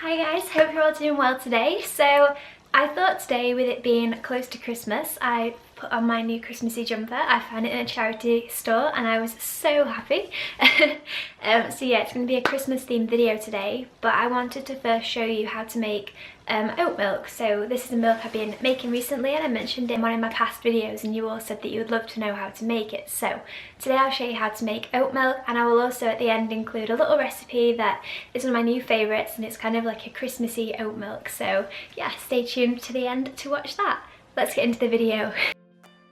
Hi guys, hope you're all doing well today. So I thought today, with it being close to Christmas, I put on my new Christmassy jumper. I found it in a charity store and I was so happy. So yeah, it's going to be a Christmas themed video today, but I wanted to first show you how to make oat milk. So this is a milk I've been making recently and I mentioned it in one of my past videos and you all said that you would love to know how to make it. So today I'll show you how to make oat milk, and I will also at the end include a little recipe that is one of my new favourites, and it's kind of like a Christmassy oat milk. So yeah, stay tuned to the end to watch that. Let's get into the video.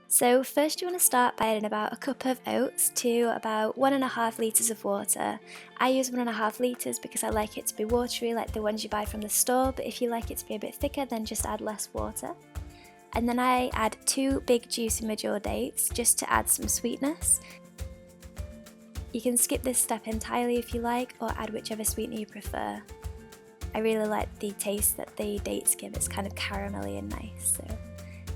So first you want to start by adding about a cup of oats to about 1.5 litres of water. I use 1.5 litres because I like it to be watery like the ones you buy from the store, but if you like it to be a bit thicker then just add less water. And then I add 2 big juicy Medjool dates just to add some sweetness. You can skip this step entirely if you like, or add whichever sweetener you prefer. I really like the taste that the dates give, it's kind of caramelly and nice. So.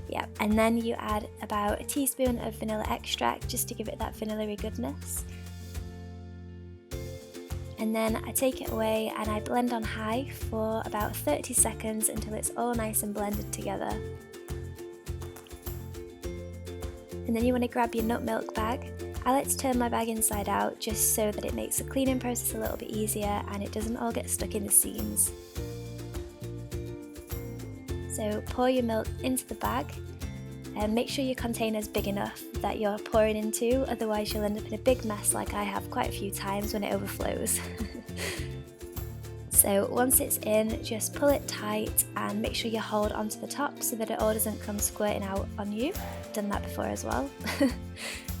Yeah, and then you add about a teaspoon of vanilla extract just to give it that vanilla-y goodness. And then I take it away and I blend on high for about 30 seconds until it's all nice and blended together. And then you want to grab your nut milk bag. I like to turn my bag inside out just so that it makes the cleaning process a little bit easier and it doesn't all get stuck in the seams. So pour your milk into the bag and make sure your container is big enough that you're pouring into, otherwise you'll end up in a big mess like I have quite a few times when it overflows. So once it's in, just pull it tight and make sure you hold onto the top so that it all doesn't come squirting out on you. I've done that before as well.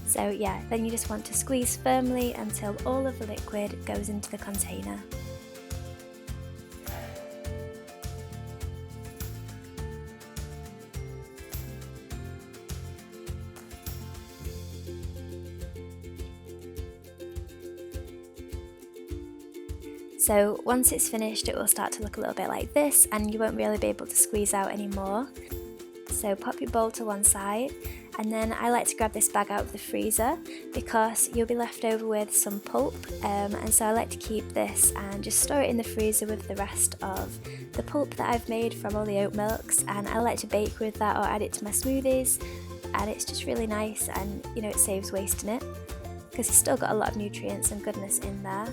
So yeah, then you just want to squeeze firmly until all of the liquid goes into the container. So once it's finished, it will start to look a little bit like this and you won't really be able to squeeze out anymore. So pop your bowl to one side, and then I like to grab this bag out of the freezer because you'll be left over with some pulp, and so I like to keep this and just store it in the freezer with the rest of the pulp that I've made from all the oat milks, and I like to bake with that or add it to my smoothies, and it's just really nice, and you know, it saves wasting it because it's still got a lot of nutrients and goodness in there.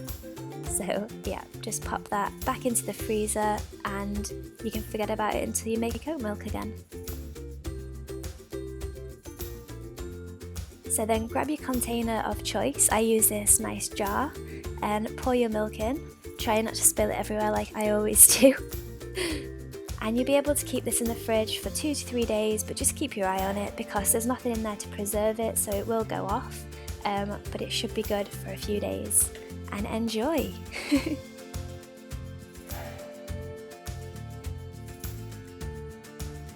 So yeah, just pop that back into the freezer and you can forget about it until you make oat milk again. So then grab your container of choice. I use this nice jar and pour your milk in. Try not to spill it everywhere like I always do. And you'll be able to keep this in the fridge for 2 to 3 days, but just keep your eye on it because there's nothing in there to preserve it, so it will go off, but it should be good for a few days. And enjoy!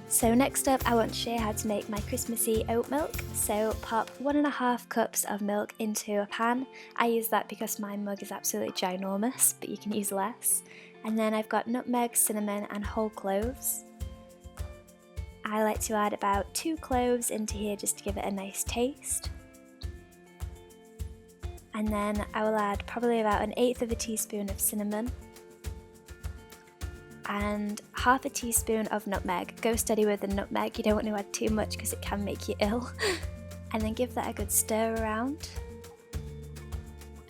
So next up I want to show you how to make my Christmassy oat milk. So pop 1.5 cups of milk into a pan. I use that because my mug is absolutely ginormous, but you can use less. And then I've got nutmeg, cinnamon and whole cloves. I like to add about 2 cloves into here just to give it a nice taste. And then I will add probably about 1/8 of a teaspoon of cinnamon and 1/2 teaspoon of nutmeg. Go steady with the nutmeg, you don't want to add too much because it can make you ill. And then give that a good stir around.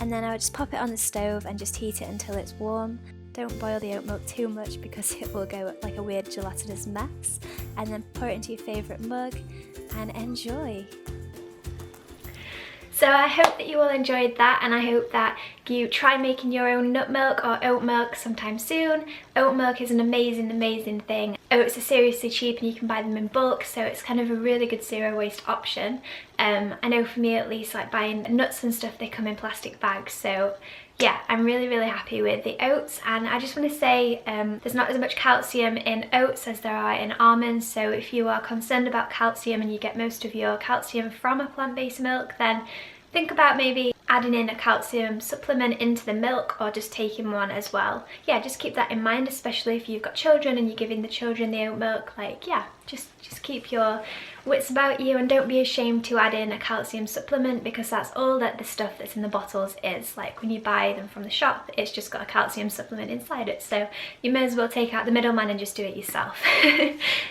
And then I would just pop it on the stove and just heat it until it's warm. Don't boil the oat milk too much because it will go like a weird gelatinous mess. And then pour it into your favourite mug and enjoy! So I hope that you all enjoyed that, and I hope that you try making your own nut milk or oat milk sometime soon. Oat milk is an amazing, amazing thing. Oats are seriously cheap and you can buy them in bulk, so it's kind of a really good zero waste option. I know for me at least, like buying nuts and stuff, they come in plastic bags, so yeah, I'm really, really happy with the oats. And I just want to say there's not as much calcium in oats as there are in almonds, so if you are concerned about calcium and you get most of your calcium from a plant-based milk, then think about maybe adding in a calcium supplement into the milk or just taking one as well. Yeah, just keep that in mind, especially if you've got children and you're giving the children the oat milk. Like, yeah, just keep your wits about you, and don't be ashamed to add in a calcium supplement, because that's all that the stuff that's in the bottles is. Like when you buy them from the shop, it's just got a calcium supplement inside it, so you may as well take out the middleman and just do it yourself.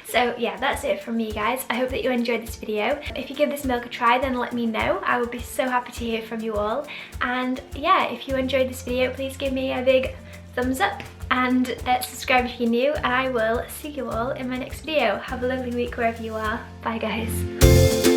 So yeah, that's it from me, guys. I hope that you enjoyed this video. If you give this milk a try, then let me know. I would be so happy to hear from you all. And yeah, if you enjoyed this video, please give me a big thumbs up and subscribe if you're new, and I will see you all in my next video. Have a lovely week wherever you are. Bye, guys.